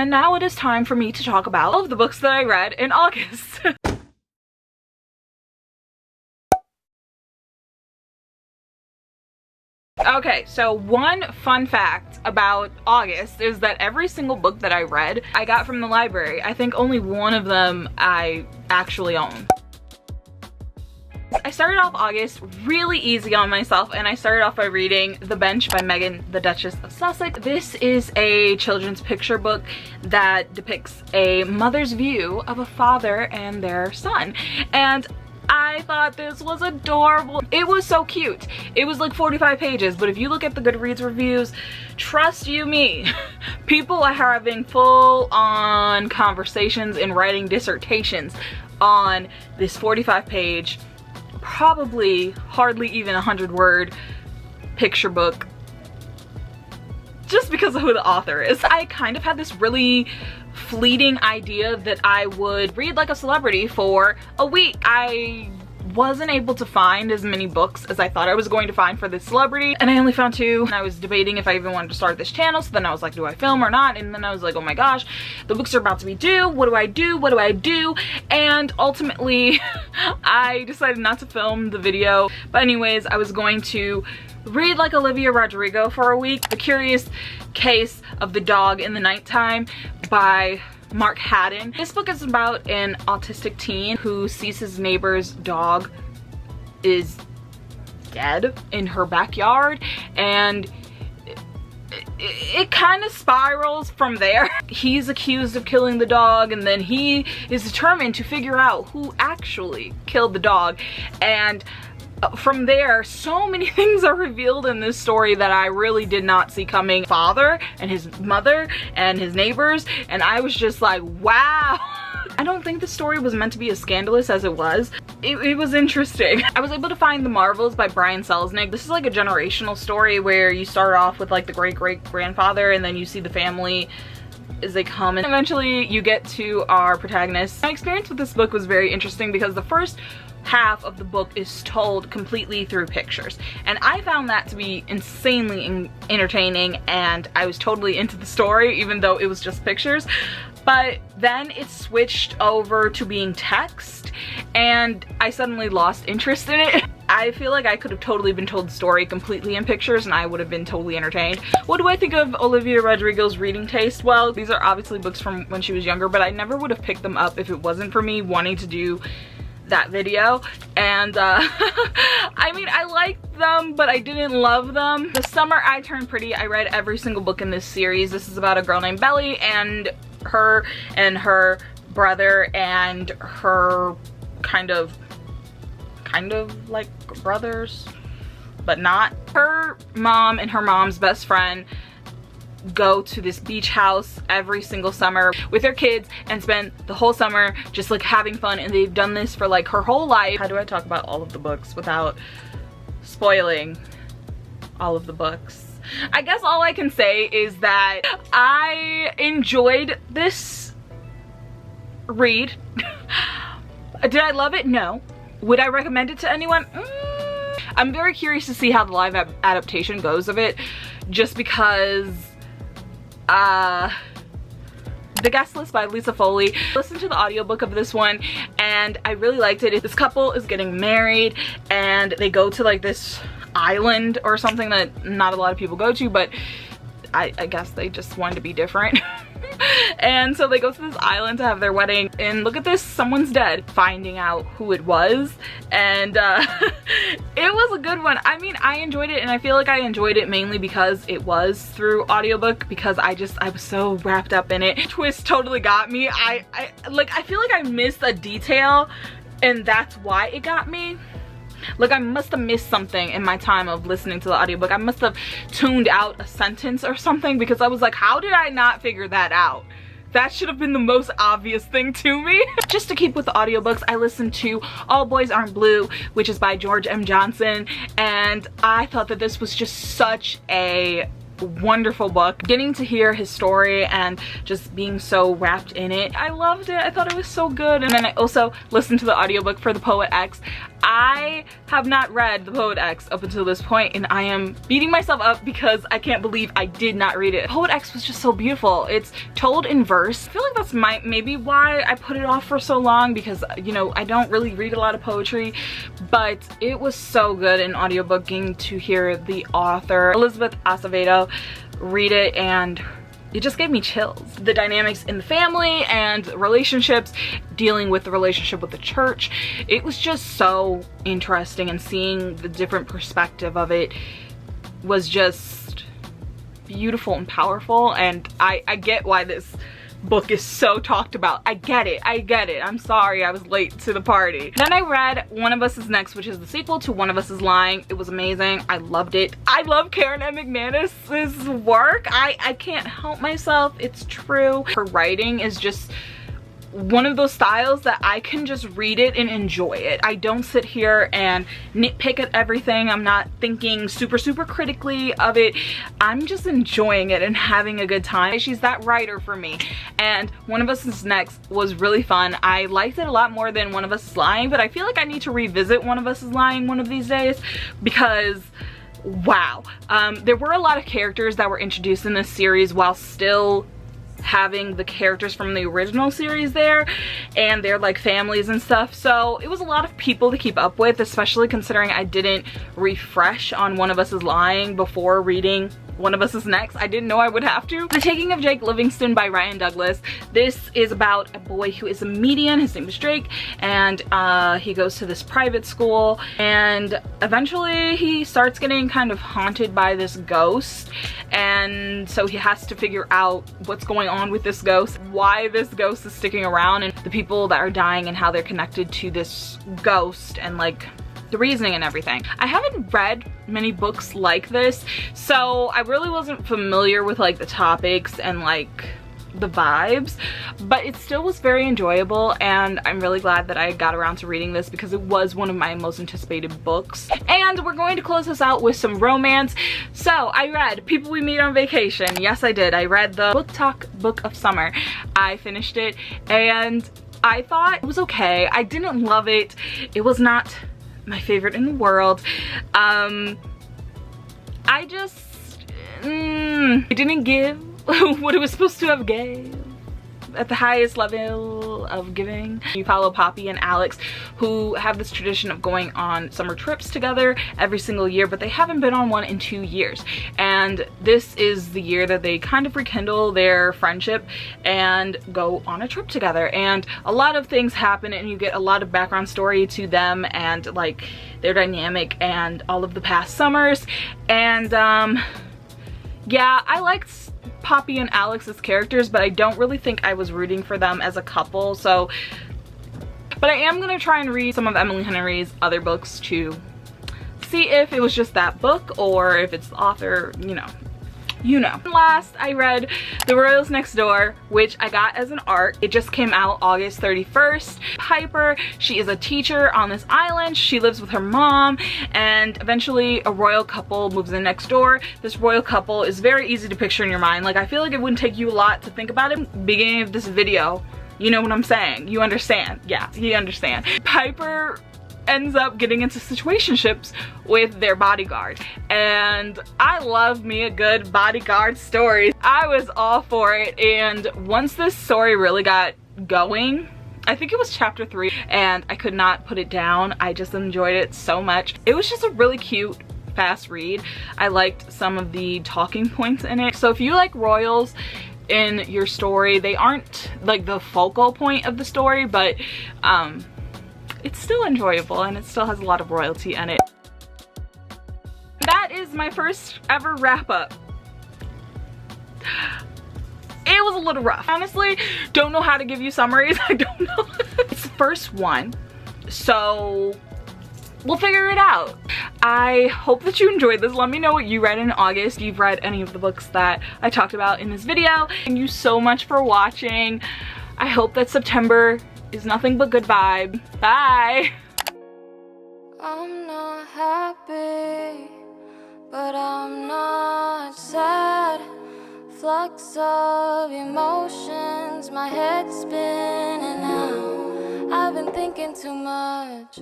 And now it is time for me to talk about all of the books that I read in August. Okay, so one fun fact about August is that every single book that I read, I got from the library. I think only one of them I actually own. I started off August really easy on myself, and I started off by reading The Bench by Megan, the Duchess of Sussex. This is a children's picture book that depicts a mother's view of a father and their son. And I thought this was adorable. It was so cute. It was like 45 pages, but if you look at the Goodreads reviews, trust you me, people are having full-on conversations and writing dissertations on this 45-page, probably hardly even 100-word picture book, just because of who the author is. I kind of had this really fleeting idea that I would read like a celebrity for a week. I wasn't able to find as many books as I thought I was going to find for this celebrity, and I only found 2. And I was debating if I even wanted to start this channel, so then I was like, do I film or not? And then I was like, oh my gosh, the books are about to be due. What do I do? What do I do? And ultimately I decided not to film the video. But anyways, I was going to read like Olivia Rodrigo for a week. The Curious Case of the Dog in the Nighttime by Mark Haddon. This book is about an autistic teen who sees his neighbor's dog is dead in her backyard, and it kind of spirals from there. He's accused of killing the dog, and then he is determined to figure out who actually killed the dog. And from there, so many things are revealed in this story that I really did not see coming. Father and his mother and his neighbors, and I was just like, wow. I don't think the story was meant to be as scandalous as it was. It was interesting. I was able to find The Marvels by Brian Selznick. This is like a generational story where you start off with like the great-great-grandfather, and then you see the family as they come, and eventually you get to our protagonist. My experience with this book was very interesting because the first half of the book is told completely through pictures, and I found that to be insanely entertaining, and I was totally into the story even though it was just pictures. But then it switched over to being text, and I suddenly lost interest in it. I feel like I could have totally been told the story completely in pictures and I would have been totally entertained. What do I think of Olivia Rodrigo's reading taste? Well, these are obviously books from when she was younger, but I never would have picked them up if it wasn't for me wanting to do that video. And I mean, I liked them, but I didn't love them. The Summer I Turned Pretty, I read every single book in this series. This is about a girl named Belly and her brother and her kind of like brothers, but not. Her mom and her mom's best friend go to this beach house every single summer with their kids and spend the whole summer just like having fun, and they've done this for like her whole life. How do I talk about all of the books without spoiling all of the books? I guess all I can say is that I enjoyed this read. Did I love it? No. Would I recommend it to anyone? I'm very curious to see how the live adaptation goes of it, just because The Guest List by Lisa Foley. I listened to the audiobook of this one and I really liked it. This couple is getting married and they go to like this island or something that not a lot of people go to, but I guess they just wanted to be different. And so they go to this island to have their wedding, and look at this, someone's dead. Finding out who it was, and it was a good one. I mean, I enjoyed it, and I feel like I enjoyed it mainly because it was through audiobook, because I was so wrapped up in it. Twist totally got me. I feel like I missed a detail, and that's why it got me. Like, I must have missed something in my time of listening to the audiobook. I must have tuned out a sentence or something, because I was like, how did I not figure that out? That should have been the most obvious thing to me. Just to keep with the audiobooks, I listened to All Boys Aren't Blue, which is by George M. Johnson, and I thought that this was just such a wonderful book. Getting to hear his story and just being so wrapped in it, I loved it. I thought it was so good. And then I also listened to the audiobook for The Poet X. I have not read The Poet X up until this point, and I am beating myself up because I can't believe I did not read it. Poet X was just so beautiful. It's told in verse. I feel like that's maybe why I put it off for so long, because, you know, I don't really read a lot of poetry, but it was so good in audiobooking to hear the author, Elizabeth Acevedo, read it, and it just gave me chills. The dynamics in the family and relationships, dealing with the relationship with the church, it was just so interesting, and seeing the different perspective of it was just beautiful and powerful. And I get why this book is so talked about. I get it. I'm sorry I was late to the party. Then I read One of Us is Next, which is the sequel to One of Us is Lying. It was amazing. I loved it. I love Karen M. McManus's work. I can't help myself. It's true. Her writing is just one of those styles that I can just read it and enjoy it. I don't sit here and nitpick at everything. I'm not thinking super critically of it. I'm just enjoying it and having a good time. She's that writer for me. And One of Us is Next was really fun. I liked it a lot more than One of Us is Lying, but I feel like I need to revisit One of Us is Lying one of these days, because wow. There were a lot of characters that were introduced in this series while still having the characters from the original series there, and their like families and stuff. So it was a lot of people to keep up with, especially considering I didn't refresh on One of Us is Lying before reading One of Us is Next. I didn't know I would have to. The Taking of Jake Livingston by Ryan Douglas. This is about a boy who is a medium. His name is Drake, and he goes to this private school, and eventually he starts getting kind of haunted by this ghost, and so he has to figure out what's going on with this ghost, why this ghost is sticking around, and the people that are dying and how they're connected to this ghost, and like the reasoning and everything. I haven't read many books like this, so I really wasn't familiar with like the topics and like the vibes, but it still was very enjoyable, and I'm really glad that I got around to reading this because it was one of my most anticipated books. And we're going to close this out with some romance. So I read People We Meet on Vacation. Yes, I did. I read the Book Talk Book of Summer. I finished it, and I thought it was okay. I didn't love it. It was not my favorite in the world. I just it didn't give what it was supposed to have gave at the highest level of giving. You follow Poppy and Alex, who have this tradition of going on summer trips together every single year, but they haven't been on one in 2 years, and this is the year that they kind of rekindle their friendship and go on a trip together. And a lot of things happen, and you get a lot of background story to them and like their dynamic and all of the past summers. And yeah, I liked Poppy and Alex's characters, but I don't really think I was rooting for them as a couple. So, but I am gonna try and read some of Emily Henry's other books to see if it was just that book or if it's the author, you know. Last, I read The Royals Next Door, which I got as an art. It just came out August 31st. Piper, she is a teacher on this island. She lives with her mom, and eventually a royal couple moves in next door. This royal couple is very easy to picture in your mind. Like, I feel like it wouldn't take you a lot to think about it at the beginning of this video. You know what I'm saying? You understand? Yeah, you understand. Piper ends up getting into situationships with their bodyguard, and I love me a good bodyguard story. I was all for it, and once this story really got going, I think it was chapter 3, and I could not put it down. I just enjoyed it so much. It was just a really cute, fast read. I liked some of the talking points in it. So if you like royals in your story, they aren't like the focal point of the story, but it's still enjoyable, and it still has a lot of royalty in it. That is my first ever wrap up. It was a little rough. Honestly, don't know how to give you summaries. I don't know. It's the first one, so we'll figure it out. I hope that you enjoyed this. Let me know what you read in August. If you've read any of the books that I talked about in this video. Thank you so much for watching. I hope that September is nothing but good vibe. Bye. I'm not happy, but I'm not sad. Flux of emotions, my head's spinning now. I've been thinking too much.